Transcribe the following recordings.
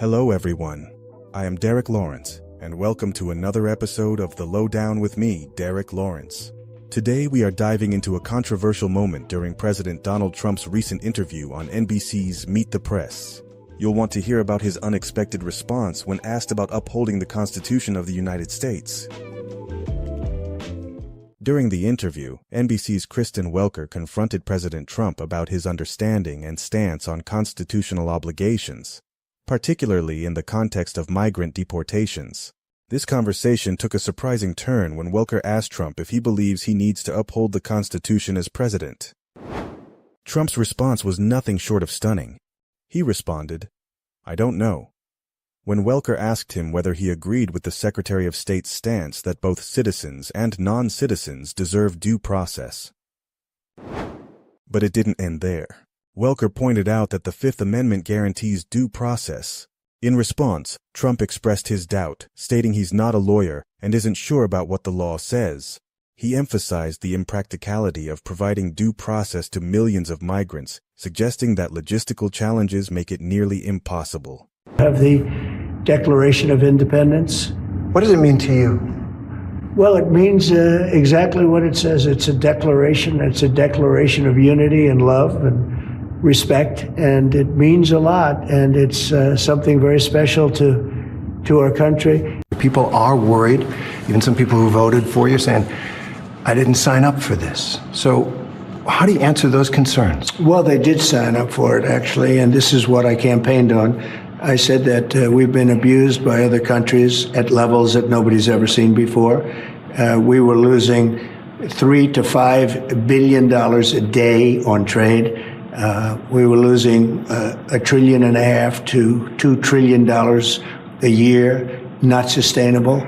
Hello everyone, I am Derek Lawrence, and welcome to another episode of The Lowdown with me, Derek Lawrence. Today we are diving into a controversial moment during President Donald Trump's recent interview on NBC's Meet the Press. You'll want to hear about his unexpected response when asked about upholding the Constitution of the United States. During the interview, NBC's Kristen Welker confronted President Trump about his understanding and stance on constitutional obligations, particularly in the context of migrant deportations. This conversation took a surprising turn when Welker asked Trump if he believes he needs to uphold the Constitution as president. Trump's response was nothing short of stunning. He responded, "I don't know." When Welker asked him whether he agreed with the Secretary of State's stance that both citizens and non-citizens deserve due process. But it didn't end there. Welker pointed out that the Fifth Amendment guarantees due process. In response, Trump expressed his doubt, stating he's not a lawyer and isn't sure about what the law says. He emphasized the impracticality of providing due process to millions of migrants, suggesting that logistical challenges make it nearly impossible. Have the Declaration of Independence. What does it mean to you? Well, it means exactly what it says. It's a declaration. It's a declaration of unity and love and respect, and it means a lot, and it's something very special to our country. People are worried, even some people who voted for you saying, I didn't sign up for this. So how do you answer those concerns? Well, they did sign up for it, actually, and this is what I campaigned on. I said that we've been abused by other countries at levels that nobody's ever seen before. We were losing $3 to $5 billion a day on trade. We were losing $1.5 trillion to $2 trillion a year, not sustainable.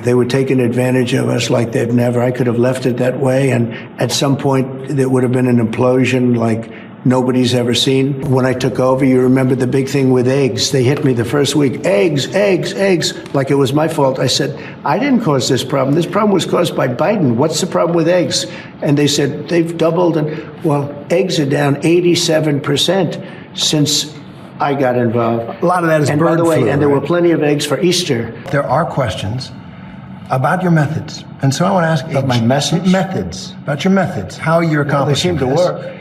They were taking advantage of us like they've never. I could have left it that way, and at some point there would have been an implosion like nobody's ever seen. When I took over, you remember the big thing with eggs. They hit me the first week, eggs, like it was my fault. I said, I didn't cause this problem. This problem was caused by Biden. What's the problem with eggs? And they said, they've doubled. And well, eggs are down 87% since I got involved. A lot of that is bird flu. And by the way, right? there were plenty of eggs for Easter. There are questions about your methods. And so I want to ask About my message? Methods, about your methods, how you're accomplishing They seem to this. work.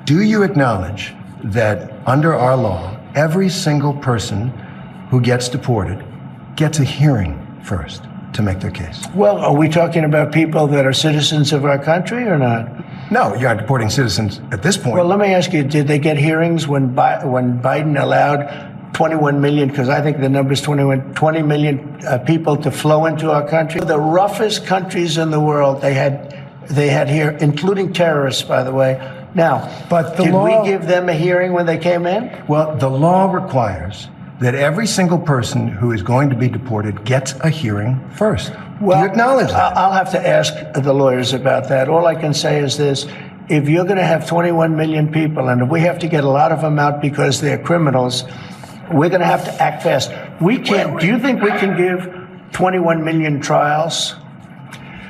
Do you acknowledge that under our law, every single person who gets deported gets a hearing first to make their case? Well, are we talking about people that are citizens of our country or not? No, you're not deporting citizens at this point. Well, let me ask you, did they get hearings when Biden allowed 21 million, because I think the number is 20 million people to flow into our country? The roughest countries in the world, they had here, including terrorists, by the way. Now, but did we give them a hearing when they came in? Well, the law requires that every single person who is going to be deported gets a hearing first. Well, do you acknowledge that? I'll have to ask the lawyers about that. All I can say is this. If you're going to have 21 million people, and if we have to get a lot of them out because they're criminals, we're going to have to act fast. We can't. Do you think we can give 21 million trials?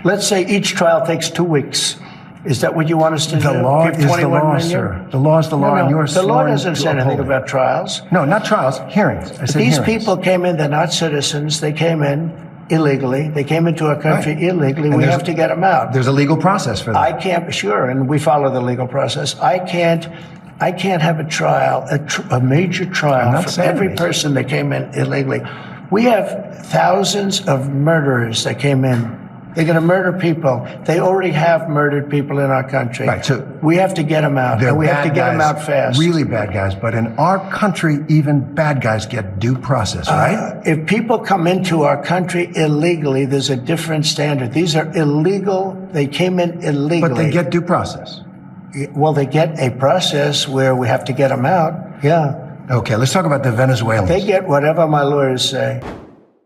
Let's say each trial takes 2 weeks. Is that what you want us to do? The law Give is the 21 law, million? sir. The law is the law, and you're the law doesn't say anything uphold it. about trials. No, not trials, hearings. I said These hearings. people came in, they're not citizens. They came in illegally. They came into our country illegally. And we have to get them out. There's a legal process for that. I can't, sure, and we follow the legal process. I can't have a trial, a major trial for every person that came in illegally. We have thousands of murderers that came in. They're going to murder people. They already have murdered people in our country. Right, so we have to get them out, and we have to get them out fast. Really bad guys, but in our country, even bad guys get due process, right? If people come into our country illegally, there's a different standard. These are illegal. They came in illegally. But they get due process. Well, they get a process where we have to get them out. Yeah. Okay, let's talk about the Venezuelans. They get whatever my lawyers say.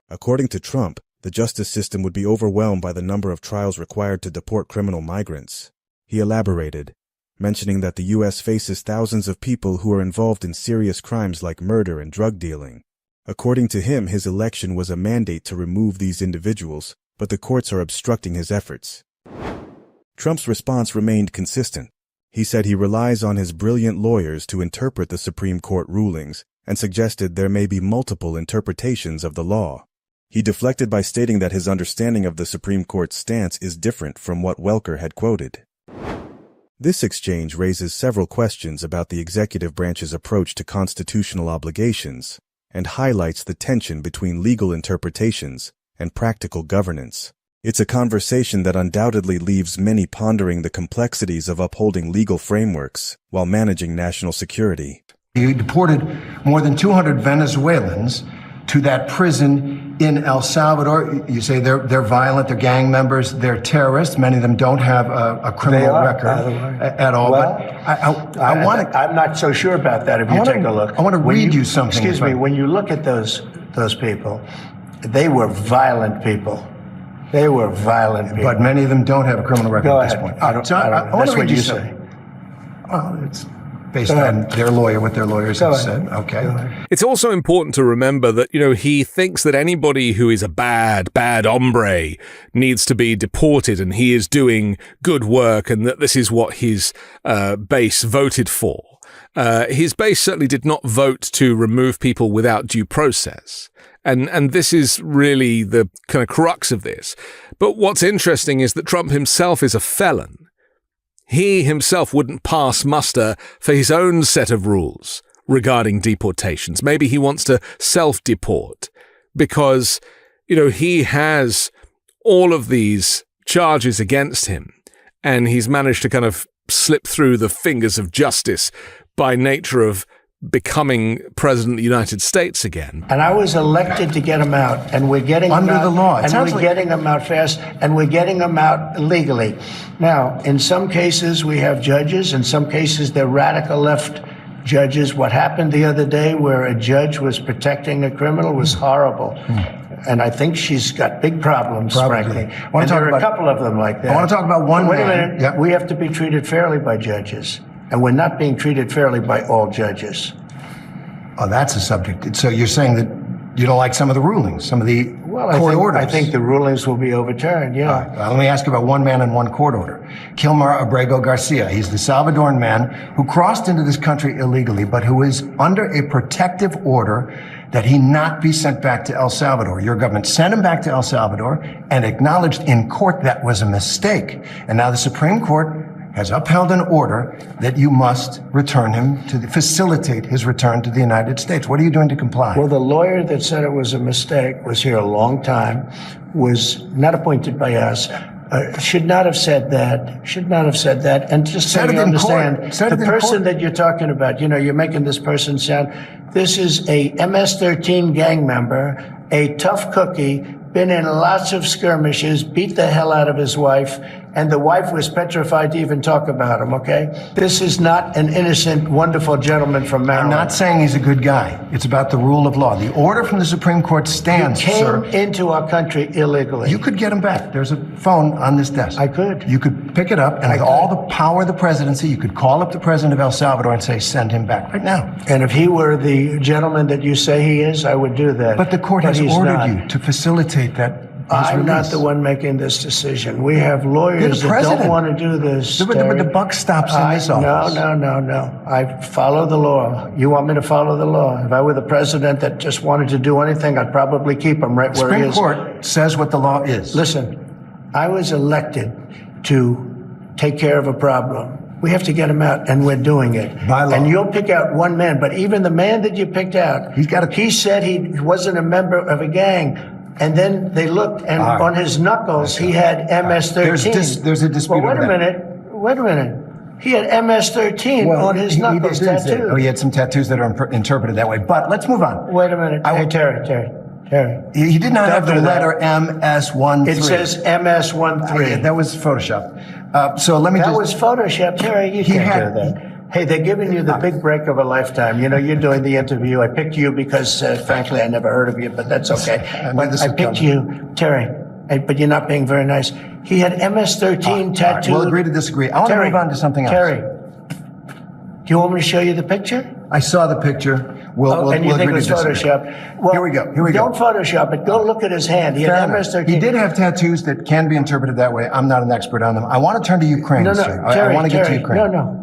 According to Trump, the justice system would be overwhelmed by the number of trials required to deport criminal migrants. He elaborated, mentioning that the U.S. faces thousands of people who are involved in serious crimes like murder and drug dealing. According to him, his election was a mandate to remove these individuals, but the courts are obstructing his efforts. Trump's response remained consistent. He said he relies on his brilliant lawyers to interpret the Supreme Court rulings, and suggested there may be multiple interpretations of the law. He deflected by stating that his understanding of the Supreme Court's stance is different from what Welker had quoted. This exchange raises several questions about the executive branch's approach to constitutional obligations and highlights the tension between legal interpretations and practical governance. It's a conversation that undoubtedly leaves many pondering the complexities of upholding legal frameworks while managing national security. He deported more than 200 Venezuelans to that prison in El Salvador. You say they're violent, they're gang members, they're terrorists. Many of them don't have a criminal record at all. Well, but I want to. I'm not so sure about that. If you take a look, I want to read you something. Excuse me. When you look at those people, they were violent people. They were violent people. But many of them don't have a criminal record Go at this ahead. point. I want to read you say. something. Well, it's based on their lawyer, what their lawyers have said. Okay. It's also important to remember that, he thinks that anybody who is a bad hombre needs to be deported, and he is doing good work, and that this is what his base voted for. His base certainly did not vote to remove people without due process. And this is really the kind of crux of this. But what's interesting is that Trump himself is a felon. He himself wouldn't pass muster for his own set of rules regarding deportations. Maybe he wants to self-deport because, he has all of these charges against him, and he's managed to kind of slip through the fingers of justice by nature of becoming president of the United States again. And I was elected to get him out, and we're getting under him out, the law. and we're getting him out fast, and we're getting him out legally. Now, in some cases, we have judges. In some cases, they're radical left judges. What happened the other day where a judge was protecting a criminal was horrible. And I think she's got big problems, frankly. And there are a couple of them like that. I want to talk about one Wait man. a minute. Yep. We have to be treated fairly by judges. And we're not being treated fairly by all judges. Oh, that's a subject. So you're saying that you don't like some of the rulings, some of the court orders? I think the rulings will be overturned, yeah. All right. Let me ask you about one man and one court order. Kilmar Abrego Garcia. He's the Salvadoran man who crossed into this country illegally, but who is under a protective order that he not be sent back to El Salvador. Your government sent him back to El Salvador and acknowledged in court that was a mistake. And now the Supreme Court has upheld an order that you must return him facilitate his return to the United States. What are you doing to comply? Well, the lawyer that said it was a mistake was here a long time, was not appointed by us, should not have said that. And just so you understand, the person that you're talking about, you're making this person sound, this is a MS-13 gang member, a tough cookie, been in lots of skirmishes, beat the hell out of his wife, and the wife was petrified to even talk about him, okay? This is not an innocent, wonderful gentleman from Maryland. I'm not saying he's a good guy. It's about the rule of law. The order from the Supreme Court stands, sir. He came into our country illegally. You could get him back. There's a phone on this desk. I could. You could pick it up, and with all the power of the presidency, you could call up the president of El Salvador and say, send him back right now. And if he were the gentleman that you say he is, I would do that. But the court has ordered you to facilitate that. I'm not the one making this decision. We have lawyers that don't want to do this. But the buck stops in this office. No. I follow the law. You want me to follow the law? If I were the president that just wanted to do anything, I'd probably keep him right where he is. Supreme Court says what the law is. Listen, I was elected to take care of a problem. We have to get him out, and we're doing it. By law. And you'll pick out one man, but even the man that you picked out, he said he wasn't a member of a gang. And then they looked, and on his knuckles, he had MS-13. There's a dispute. Well, wait a minute. He had MS-13 on his knuckles tattooed. Oh, he had some tattoos that are interpreted that way. But let's move on. Wait a minute. Hey, Terry. He did not have the letter MS-13. It says MS-13. That was Photoshop. So let me That was Photoshop. Terry, you can't do that. Hey, they're giving you the big break of a lifetime. You're doing the interview. I picked you because, frankly, I never heard of you, but that's okay. I picked you, Terry, but you're not being very nice. He had MS-13 tattooed. We'll agree to disagree. I want to move on to something else. Terry, do you want me to show you the picture? I saw the picture. And you think it was Photoshop? Well, here we go. Don't Photoshop it. Go look at his hand. He had MS-13. He did have tattoos that can be interpreted that way. I'm not an expert on them. I want to turn to Ukraine, sir. Terry, I want to get to Ukraine. No.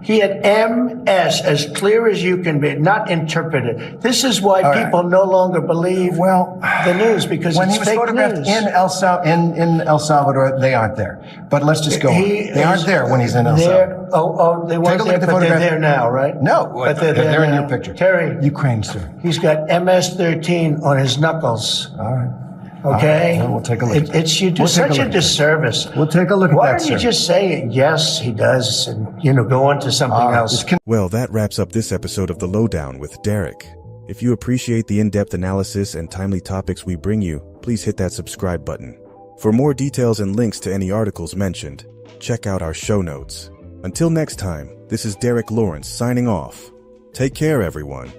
He had MS, as clear as you can be, not interpreted. This is why people no longer believe the news, because when it's he was fake photographed news. in El Salvador, they aren't there. But let's just go on. They aren't there when he's in El Salvador. They weren't there, but they're there now, right? No, but they're in now. your picture. Terry. Ukraine, sir. He's got MS-13 on his knuckles. All right. Okay? Well, we'll take a look. You do such a disservice. We'll take a look at that, Why don't you sir. just say, yes, he does, and, go on to something else? Well, that wraps up this episode of The Lowdown with Derek. If you appreciate the in-depth analysis and timely topics we bring you, please hit that subscribe button. For more details and links to any articles mentioned, check out our show notes. Until next time, this is Derek Lawrence signing off. Take care, everyone.